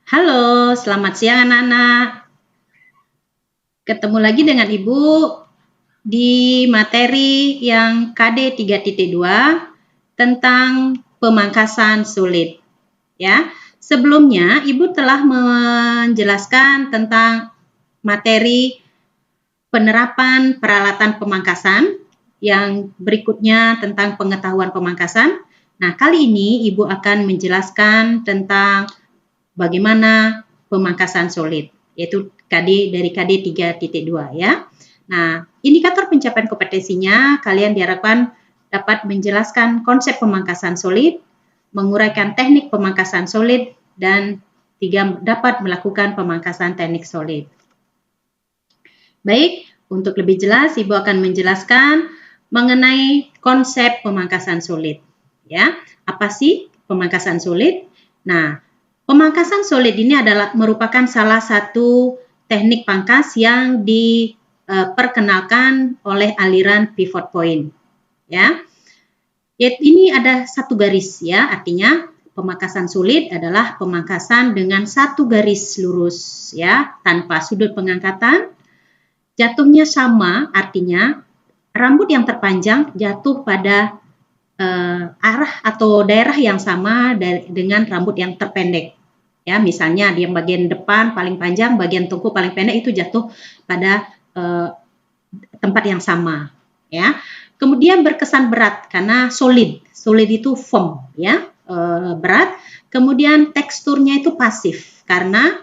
Halo, selamat siang anak-anak. Ketemu lagi dengan Ibu di materi yang KD 3.2 tentang pemangkasan sulit. Ya, sebelumnya Ibu telah menjelaskan tentang materi penerapan peralatan pemangkasan, yang berikutnya tentang pengetahuan pemangkasan. Nah, kali ini Ibu akan menjelaskan tentang bagaimana pemangkasan solid, yaitu dari KD 3.2 ya. Nah, indikator pencapaian kompetensinya kalian diharapkan dapat menjelaskan konsep pemangkasan solid, menguraikan teknik pemangkasan solid, dan dapat melakukan pemangkasan teknik solid. Baik, untuk lebih jelas Ibu akan menjelaskan mengenai konsep pemangkasan solid. Ya, apa sih pemangkasan solid? Nah, pemangkasan solid ini merupakan salah satu teknik pangkas yang diperkenalkan oleh aliran pivot point. Ya, ini ada satu garis ya, artinya pemangkasan solid adalah pemangkasan dengan satu garis lurus ya, tanpa sudut pengangkatan. Jatuhnya sama, artinya rambut yang terpanjang jatuh pada arah atau daerah yang sama dengan rambut yang terpendek. Ya, misalnya di bagian depan paling panjang, bagian tengkuk paling pendek itu jatuh pada tempat yang sama. Ya, kemudian berkesan berat karena solid itu firm, ya, berat. Kemudian teksturnya itu pasif karena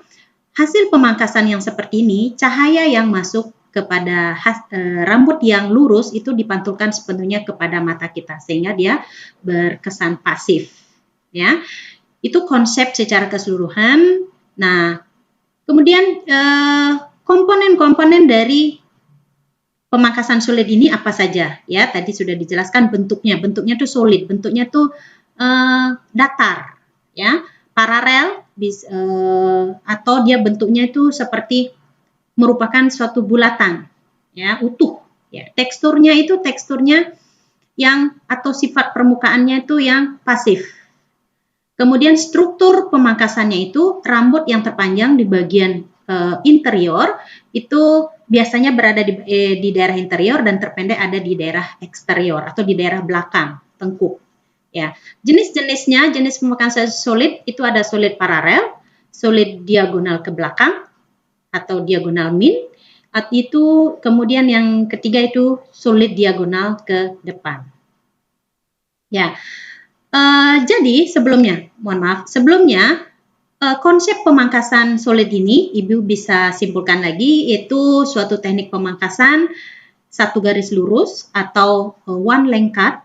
hasil pemangkasan yang seperti ini, cahaya yang masuk kepada rambut yang lurus itu dipantulkan sepenuhnya kepada mata kita sehingga dia berkesan pasif. Ya, itu konsep secara keseluruhan. Nah, kemudian komponen-komponen dari pemangkasan solid ini apa saja? Ya, tadi sudah dijelaskan bentuknya. Bentuknya tuh solid, bentuknya tuh datar, ya, paralel, atau dia bentuknya itu seperti merupakan suatu bulatan, ya, utuh. Ya, teksturnya yang atau sifat permukaannya itu yang pasif. Kemudian struktur pemangkasannya itu rambut yang terpanjang di bagian interior itu biasanya berada di daerah interior dan terpendek ada di daerah eksterior atau di daerah belakang tengkuk. Ya, jenis-jenisnya, jenis pemangkasan solid itu ada solid paralel, solid diagonal ke belakang atau diagonal min, itu kemudian yang ketiga itu solid diagonal ke depan. Ya. Jadi sebelumnya konsep pemangkasan solid ini Ibu bisa simpulkan lagi, yaitu suatu teknik pemangkasan satu garis lurus atau one line cut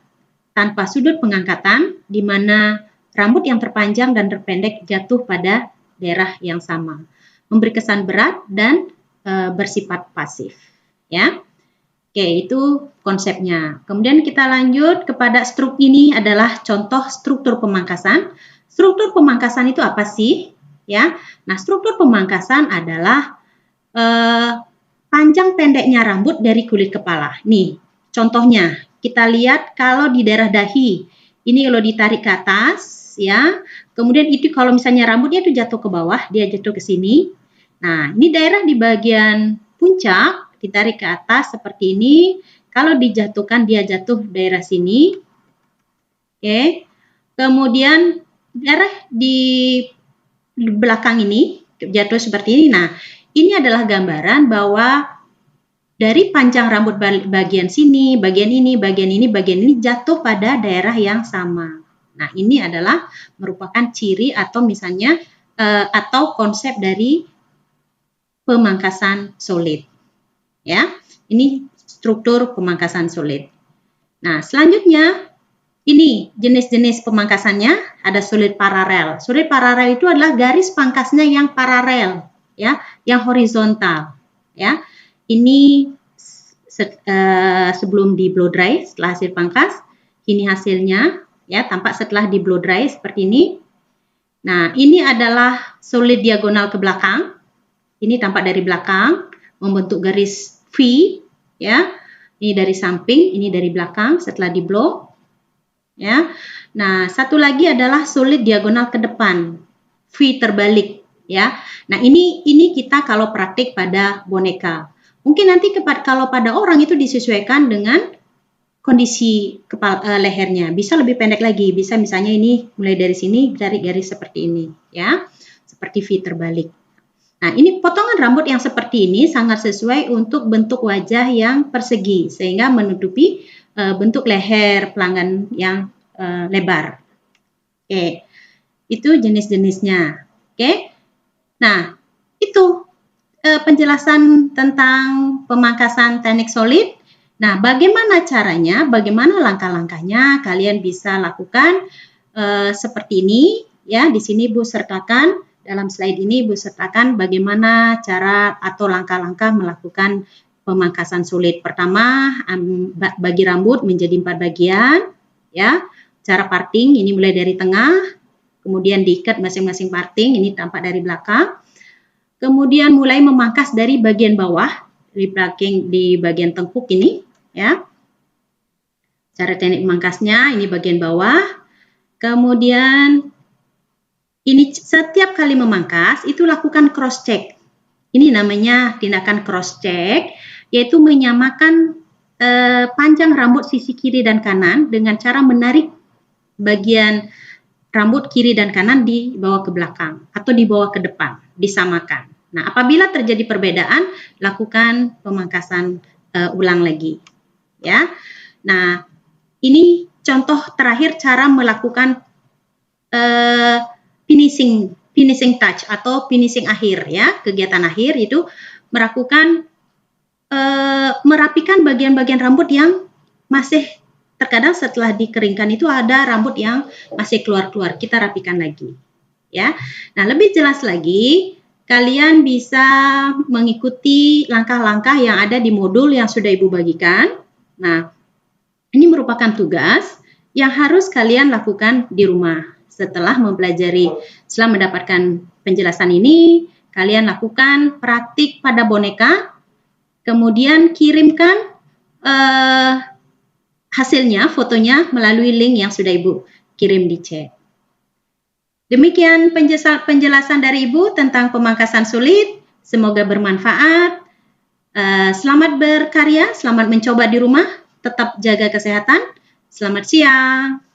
tanpa sudut pengangkatan, di mana rambut yang terpanjang dan terpendek jatuh pada daerah yang sama, memberi kesan berat dan bersifat pasif. Ya. Oke, itu konsepnya. Kemudian kita lanjut kepada ini adalah contoh struktur pemangkasan. Struktur pemangkasan itu apa sih? Ya, nah struktur pemangkasan adalah panjang pendeknya rambut dari kulit kepala. Nih, contohnya kita lihat kalau di daerah dahi, ini kalau ditarik ke atas, ya. Kemudian itu kalau misalnya rambutnya itu jatuh ke bawah, dia jatuh ke sini. Nah, ini daerah di bagian puncak. Ditarik ke atas seperti ini, kalau dijatuhkan dia jatuh daerah sini. Oke. Kemudian daerah di belakang ini jatuh seperti ini. Nah, ini adalah gambaran bahwa dari panjang rambut bagian sini, bagian ini, bagian ini, bagian ini jatuh pada daerah yang sama. Nah, ini adalah merupakan ciri atau misalnya atau konsep dari pemangkasan solid. Ya, ini struktur pemangkasan solid. Nah, selanjutnya ini jenis-jenis pemangkasannya ada solid paralel. Solid paralel itu adalah garis pangkasnya yang paralel, ya, yang horizontal, ya. Ini sebelum di blow dry, setelah hasil pangkas, ini hasilnya, ya, tampak setelah di blow dry seperti ini. Nah, ini adalah solid diagonal ke belakang. Ini tampak dari belakang, membentuk garis V, ya. Ini dari samping, ini dari belakang setelah di blow, ya. Nah, satu lagi adalah solid diagonal ke depan, V terbalik, ya. Nah, ini kita kalau praktik pada boneka. Mungkin nanti kalau pada orang itu disesuaikan dengan kondisi lehernya. Bisa lebih pendek lagi, bisa misalnya ini mulai dari sini dari garis seperti ini, ya. Seperti V terbalik. Nah, ini potongan rambut yang seperti ini sangat sesuai untuk bentuk wajah yang persegi, sehingga menutupi bentuk leher pelanggan yang lebar. Oke, itu jenis-jenisnya. Oke, nah itu penjelasan tentang pemangkasan teknik solid. Nah, bagaimana caranya, bagaimana langkah-langkahnya kalian bisa lakukan seperti ini, ya. Di sini Bu sertakan. Dalam slide ini Ibu sertakan bagaimana cara atau langkah-langkah melakukan pemangkasan sulit. Pertama, bagi rambut menjadi 4 bagian, ya. Cara parting ini mulai dari tengah, kemudian diikat masing-masing parting, ini tampak dari belakang. Kemudian mulai memangkas dari bagian bawah, di bagian tengkuk ini, ya. Cara teknik memangkasnya ini bagian bawah. Kemudian ini setiap kali memangkas itu lakukan cross check. Ini namanya tindakan cross check, yaitu menyamakan panjang rambut sisi kiri dan kanan dengan cara menarik bagian rambut kiri dan kanan dibawa ke belakang atau dibawa ke depan, disamakan. Nah, apabila terjadi perbedaan, lakukan pemangkasan ulang lagi, ya. Nah, ini contoh terakhir cara melakukan finishing touch atau finishing akhir, ya. Kegiatan akhir itu merapikan bagian-bagian rambut yang masih terkadang setelah dikeringkan itu ada rambut yang masih keluar-keluar, kita rapikan lagi, ya. Nah, lebih jelas lagi kalian bisa mengikuti langkah-langkah yang ada di modul yang sudah Ibu bagikan. Nah, ini merupakan tugas yang harus kalian lakukan di rumah. Setelah mendapatkan penjelasan ini, kalian lakukan praktik pada boneka, kemudian kirimkan hasilnya, fotonya melalui link yang sudah Ibu kirim di chat. Demikian penjelasan dari Ibu tentang pemangkasan sulit. Semoga bermanfaat. Selamat berkarya, selamat mencoba di rumah. Tetap jaga kesehatan. Selamat siang.